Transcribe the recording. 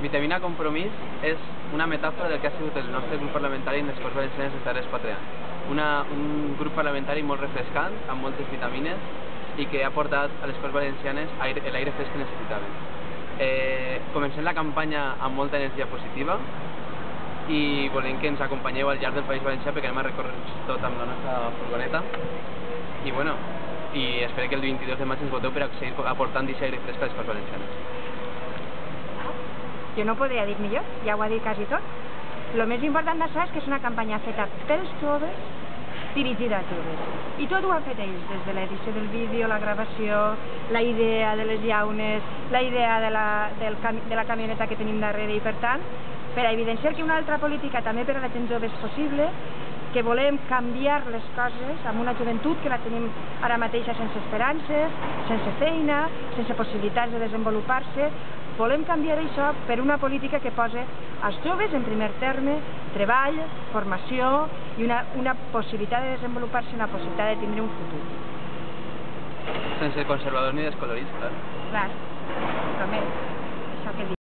Vitamina Compromís és una metàfora del que ha sigut el nostre grup parlamentari en les Corts Valencianes els darrers 4 anys. Un grup parlamentari molt refrescant, amb moltes vitamines, i que ha portat a les Corts Valencianes l'aire fresc que necessitaven. Comencem la campanya amb molta energia positiva i volem que ens acompanyeu al llarg del País Valencià perquè anem a recórrer tot amb la nostra furgoneta i espero que el 22 de maig ens voteu per seguir aportant aquest aire fresc a les Corts Valencianes. Jo no podria dir millor, ja ho ha dit quasi tot. El més important d'això és que és una campanya feta pels joves, dirigida a joves. I tot ho han fet ells, des de l'edició del vídeo, la gravació, la idea de les llaunes, la idea de la camioneta que tenim darrere, i per tant, per a evidenciar que una altra política també per a la gent jove és possible, que volem canviar les coses amb una joventut que la tenim ara mateixa sense esperances, sense feina, sense possibilitats de desenvolupar-se. Volem canviar això per una política que posa els joves en primer terme, treball, formació i una possibilitat de desenvolupar-se, una possibilitat de tindre un futur. Sense conservadors ni descolorits, clar. Clar, també, això que dic.